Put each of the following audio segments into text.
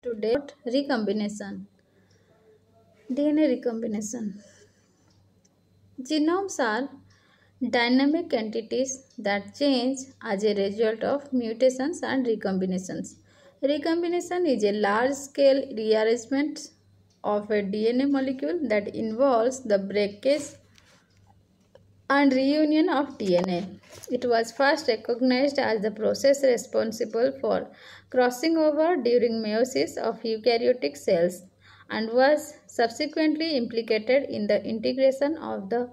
Today, recombination. DNA recombination. Genomes are dynamic entities that change as a result of mutations and recombinations. Recombination is a large-scale rearrangement of a DNA molecule that involves the breakage and reunion of DNA. It was first recognized as the process responsible for crossing over during meiosis of eukaryotic cells and was subsequently implicated in the integration of the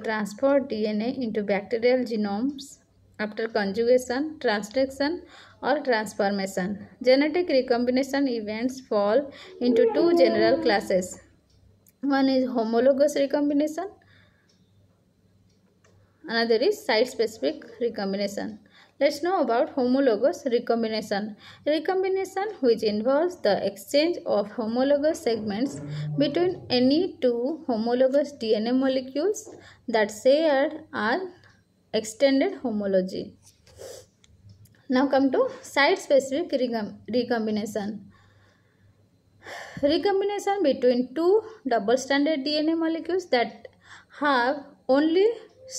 transferred DNA into bacterial genomes after conjugation, transduction, or transformation. Genetic recombination events fall into two general classes. One is homologous recombination. Another is site-specific recombination. Let's know about homologous recombination. Recombination, which involves the exchange of homologous segments between any two homologous DNA molecules that share an extended homology. Now come to site-specific recombination. Recombination between two double-stranded DNA molecules that have only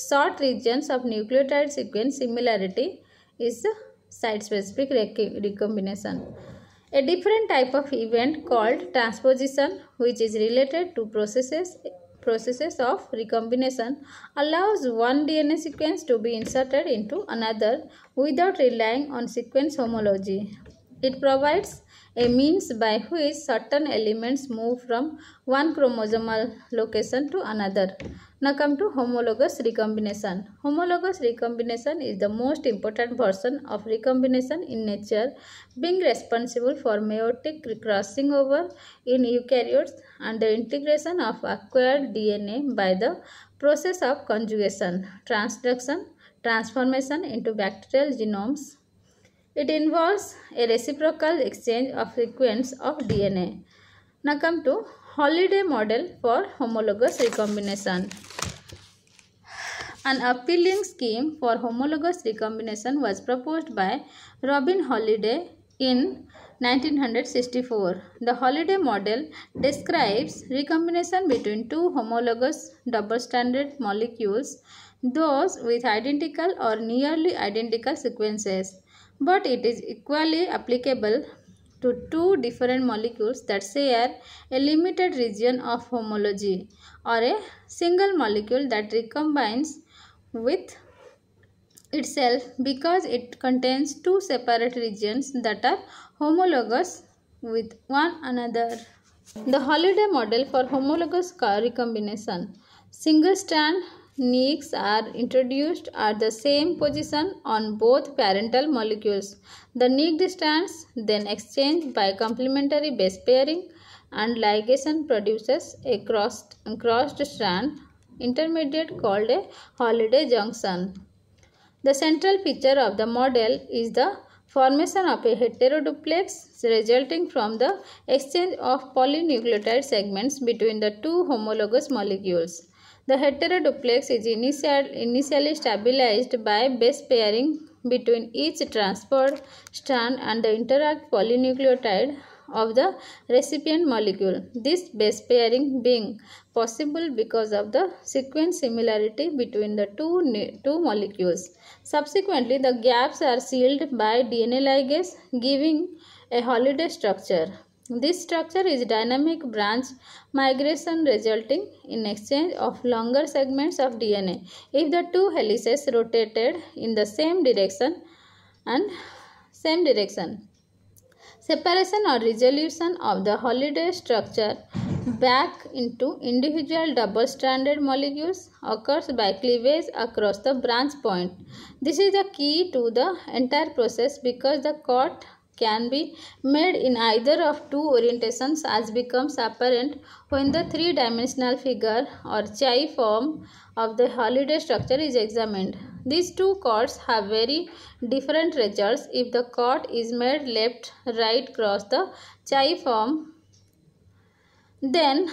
short regions of nucleotide sequence similarity is site-specific recombination. A different type of event called transposition, which is related to processes of recombination, allows one DNA sequence to be inserted into another without relying on sequence homology. It provides a means by which certain elements move from one chromosomal location to another. Now come to homologous recombination. Homologous recombination is the most important version of recombination in nature, being responsible for meiotic crossing over in eukaryotes and the integration of acquired DNA by the process of conjugation, transduction, transformation into bacterial genomes. It involves a reciprocal exchange of sequence of DNA. Now come to Holliday model for homologous recombination. An appealing scheme for homologous recombination was proposed by Robin Holliday in 1964. The Holliday model describes recombination between two homologous double-stranded molecules, those with identical or nearly identical sequences, but it is equally applicable to two different molecules that share a limited region of homology, or a single molecule that recombines with itself because it contains two separate regions that are homologous with one another. The Holliday model for homologous recombination. Single-strand niches are introduced at the same position on both parental molecules. The niched strands then exchange by complementary base pairing, and ligation produces a crossed strand intermediate called a Holliday junction. The central feature of the model is the formation of a heteroduplex resulting from the exchange of polynucleotide segments between the two homologous molecules. The heteroduplex is initially stabilized by base pairing between each transferred strand and the interact polynucleotide of the recipient molecule. This base pairing being possible because of the sequence similarity between the two molecules. Subsequently, the gaps are sealed by DNA ligase, giving a Holliday structure. This structure is dynamic branch migration resulting in exchange of longer segments of DNA if the two helices rotated in the same direction. Separation or resolution of the Holliday structure back into individual double-stranded molecules occurs by cleavage across the branch point. This is the key to the entire process because the cut can be made in either of two orientations, as becomes apparent when the three-dimensional figure or chi form of the Holliday structure is examined. These two cuts have very different results if the cut is made left-right cross the chi form. Then,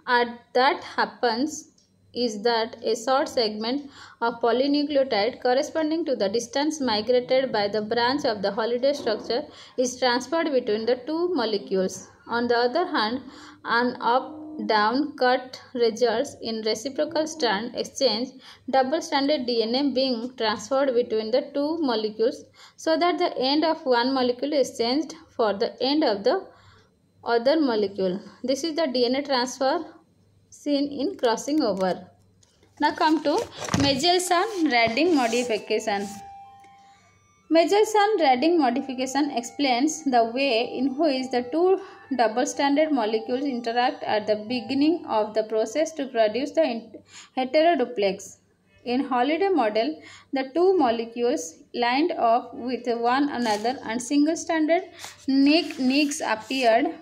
as that happens is that a short segment of polynucleotide corresponding to the distance migrated by the branch of the holiday structure is transferred between the two molecules. On the other hand, an up-down cut results in reciprocal strand exchange, double-stranded DNA being transferred between the two molecules so that the end of one molecule is exchanged for the end of the other molecule. This is the DNA transfer seen in crossing over. Now come to Michelson-Redding modification. Michelson-Redding modification explains the way in which the two double-stranded molecules interact at the beginning of the process to produce the heteroduplex. In Holiday model, the two molecules lined up with one another and single-stranded nicks appeared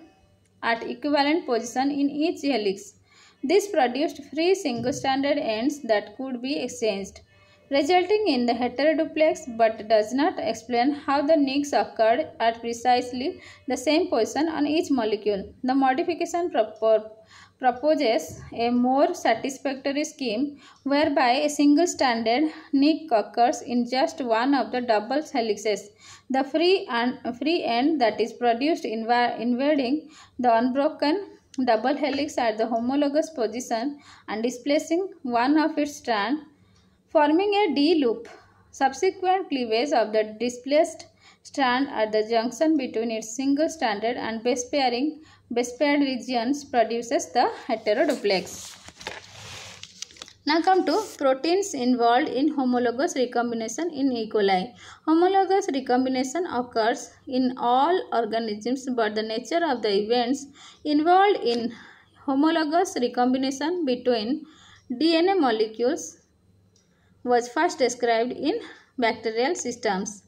at equivalent position in each helix. This produced free single-stranded ends that could be exchanged, resulting in the heteroduplex, but does not explain how the nicks occurred at precisely the same position on each molecule. The modification proposes a more satisfactory scheme whereby a single-stranded nick occurs in just one of the double helixes. The free end that is produced invading the unbroken double helix at the homologous position and displacing one of its strands, forming a D-loop. Subsequent cleavage of the displaced strand at the junction between its single-stranded and base-paired regions produces the heteroduplex. Now come to proteins involved in homologous recombination in E. coli. Homologous recombination occurs in all organisms, but the nature of the events involved in homologous recombination between DNA molecules was first described in bacterial systems.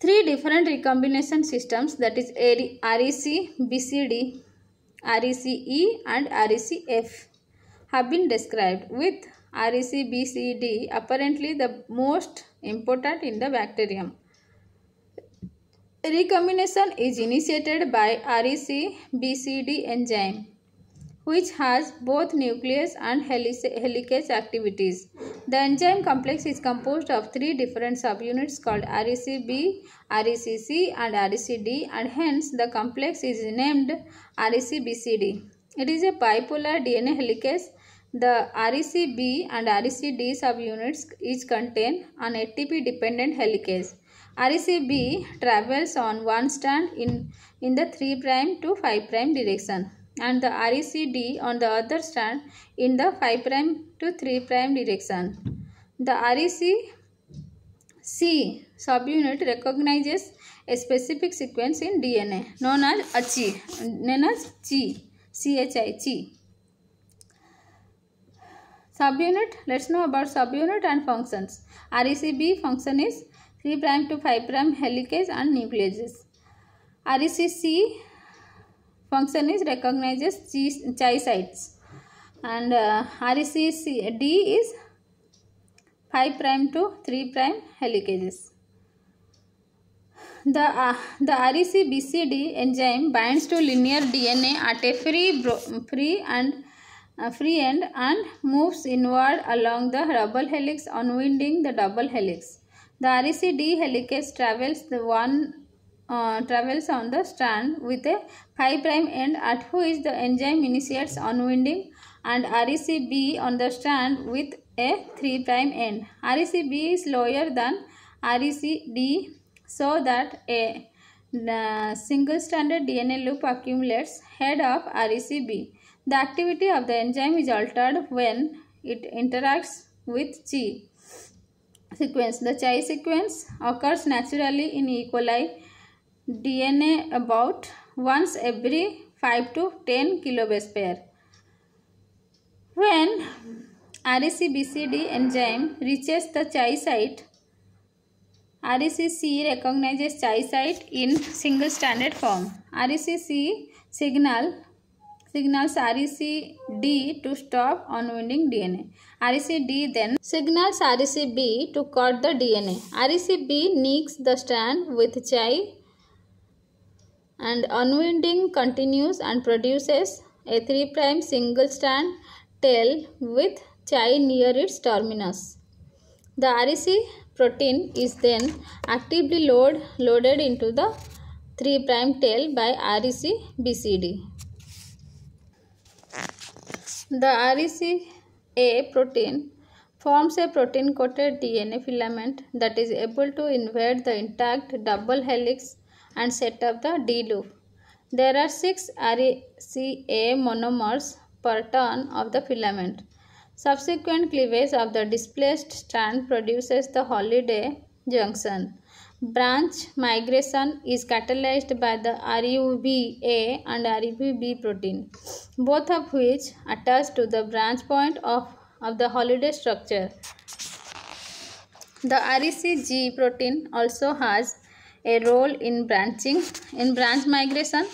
Three different recombination systems, that is REC-BCD, REC-E and REC-F, have been described, with REC-BCD apparently the most important in the bacterium. Recombination is initiated by REC-BCD enzyme, which has both nuclease and helicase activities. The enzyme complex is composed of three different subunits called REC-B, REC-C and REC-D, and hence the complex is named REC-BCD. It is a bipolar DNA helicase. The REC-B and REC-D subunits each contain an ATP-dependent helicase. REC-B travels on one strand in the 3' to 5' direction, and the REC-D on the other strand in the 5' to 3' direction. The REC-C subunit recognizes a specific sequence in DNA known as CHI. Subunit, let's know about subunit and functions. REC-B function is 3' to 5' helicase and nucleases. REC-C function is recognizes CHI sites, and REC-D is 5' to 3' helicases. The REC-BCD enzyme binds to linear DNA at a free end and moves inward along the double helix, unwinding the double helix. The REC-D helicase travels on the strand with a 5' end at which the enzyme initiates unwinding, and REC-B on the strand with a 3' end. REC-B is lower than REC-D so that a single-stranded DNA loop accumulates head of REC-B. The activity of the enzyme is altered when it interacts with CHI sequence. The CHI sequence occurs naturally in E. coli DNA about once every 5 to 10 kilobase pair. When REC-BCD enzyme reaches the CHI site, REC-C recognizes CHI site in single-stranded form. REC-C signals REC-D to stop unwinding DNA. REC-D then signals REC-B to cut the DNA. REC-B nicks the strand with CHI, and unwinding continues and produces a 3' single strand tail with chi near its terminus. The REC protein is then actively loaded into the 3' tail by REC BCD. The RECA protein forms a protein-coated DNA filament that is able to invade the intact double helix and set up the D loop. There are 6 RECA monomers per turn of the filament. Subsequent cleavage of the displaced strand produces the Holliday junction. Branch migration is catalyzed by the RUBA and RUBB protein, both of which attach to the branch point of the Holliday structure. The RECG protein also has a role in branch migration,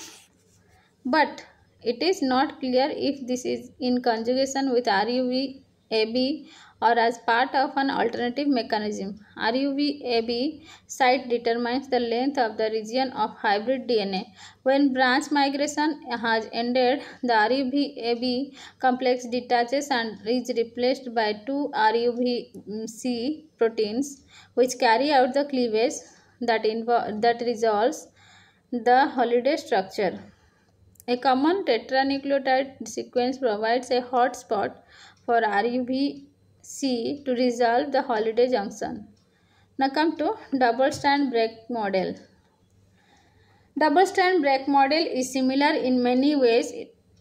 but it is not clear if this is in conjugation with RUBAB or as part of an alternative mechanism. RUBAB site determines the length of the region of hybrid DNA. When branch migration has ended, the RUBAB complex detaches and is replaced by 2 RUBC proteins, which carry out the cleavage that resolves the Holliday structure. A common tetranucleotide sequence provides a hotspot for RUBC to resolve the Holliday junction. Now come to double-strand break model. Double-strand break model is similar in many ways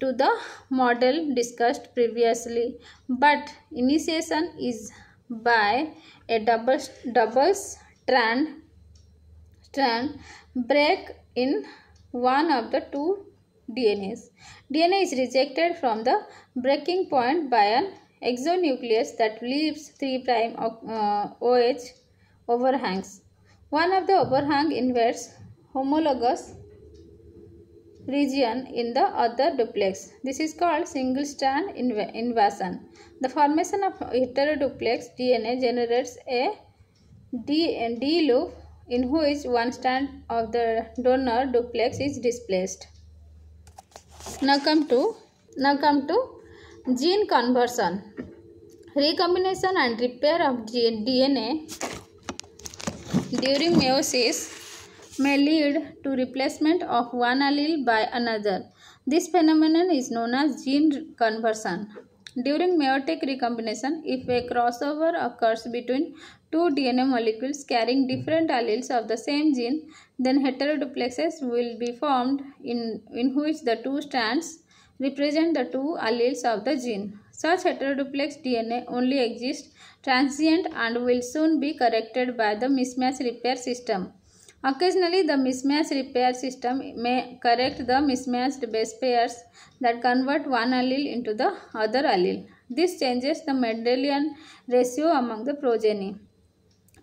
to the model discussed previously, but initiation is by a double strand break in one of the two DNAs. DNA is rejected from the breaking point by an exonuclease that leaves 3' OH overhangs. One of the overhang invades homologous region in the other duplex. This is called single strand invasion. The formation of heteroduplex DNA generates a D loop in which one strand of the donor duplex is displaced. Now come to gene conversion. Recombination and repair of DNA during meiosis may lead to replacement of one allele by another. This phenomenon is known as gene conversion. During meiotic recombination, if a crossover occurs between two DNA molecules carrying different alleles of the same gene, then heteroduplexes will be formed in which the two strands represent the two alleles of the gene. Such heteroduplex DNA only exists transient and will soon be corrected by the mismatch repair system. Occasionally, the mismatch repair system may correct the mismatched base pairs that convert one allele into the other allele. This changes the Mendelian ratio among the progeny.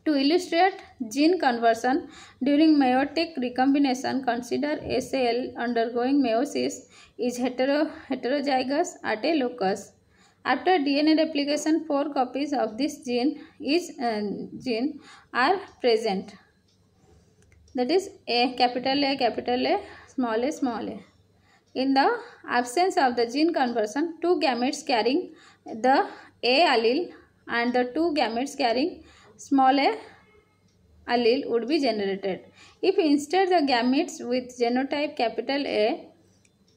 To illustrate gene conversion during meiotic recombination, consider a cell undergoing meiosis is heterozygous at a locus. After DNA replication, 4 copies of this gene are present. That is A, small a. In the absence of the gene conversion, 2 gametes carrying the A allele and the 2 gametes carrying small a allele would be generated. If instead the gametes with genotype A,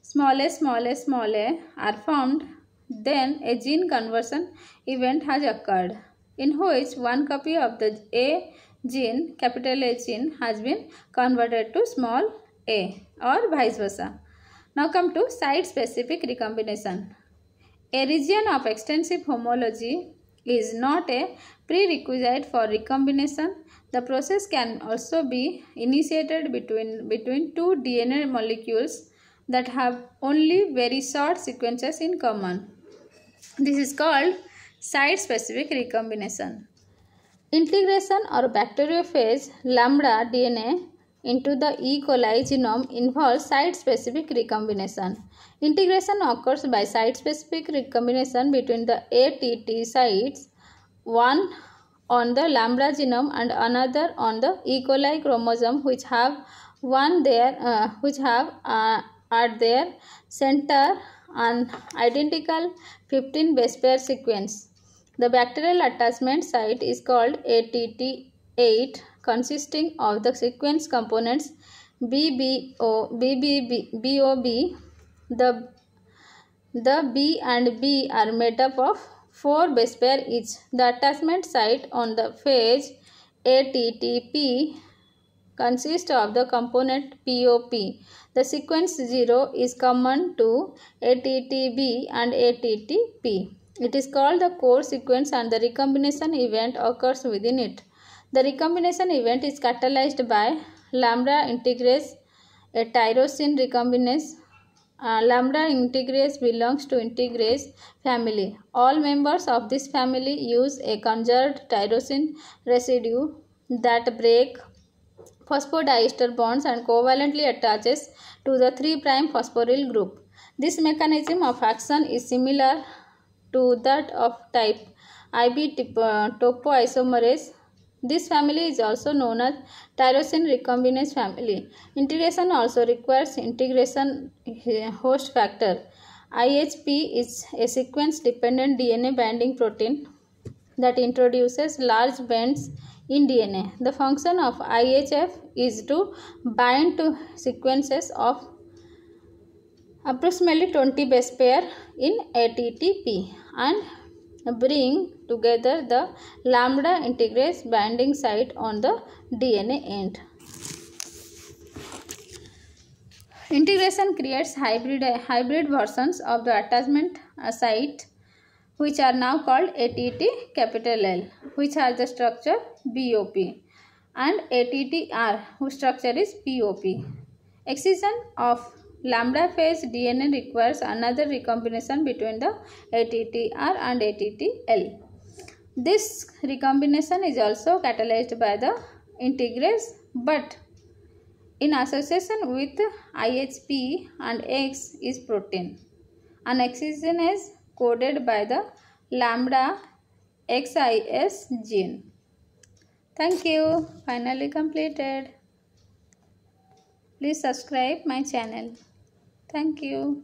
small a are formed, then a gene conversion event has occurred, in which one copy of the A gene has been converted to small a, or vice versa. Now come to site-specific recombination. A region of extensive homology is not a prerequisite for recombination. The process can also be initiated between two DNA molecules that have only very short sequences in common. This is called site-specific recombination. Integration or bacteriophage lambda DNA into the E. coli genome involves site-specific recombination. Integration occurs by site-specific recombination between the ATT sites, one on the lambda genome and another on the E. coli chromosome, which have at their center an identical 15 base pair sequence. The bacterial attachment site is called ATT8, consisting of the sequence components BOB. The B and B are made up of 4 base pair each. The attachment site on the phase ATTP consists of the component POP. The sequence 0 is common to ATTB and ATTP. It is called the core sequence and the recombination event occurs within it. The recombination event is catalyzed by lambda integrase, a tyrosine recombinase. Lambda integrase belongs to integrase family. All members of this family use a conjugate tyrosine residue that break phosphodiester bonds and covalently attaches to the 3' phosphoryl group. This mechanism of action is similar to that of type IB topoisomerase. This family is also known as tyrosine recombinase family. Integration also requires integration host factor. IHP is a sequence-dependent DNA binding protein that introduces large bends in DNA. The function of IHF is to bind to sequences of approximately 20 base pair in ATTP and bring together the lambda integrase binding site on the DNA end. Integration creates hybrid versions of the attachment site, which are now called ATTL, which has the structure BOP, and ATTR, whose structure is POP. Excision of lambda phase DNA requires another recombination between the ATTR and ATTL. This recombination is also catalyzed by the integrase, but in association with IHP and X is protein. An excision is coded by the lambda XIS gene. Thank you. Finally completed. Please subscribe my channel. Thank you.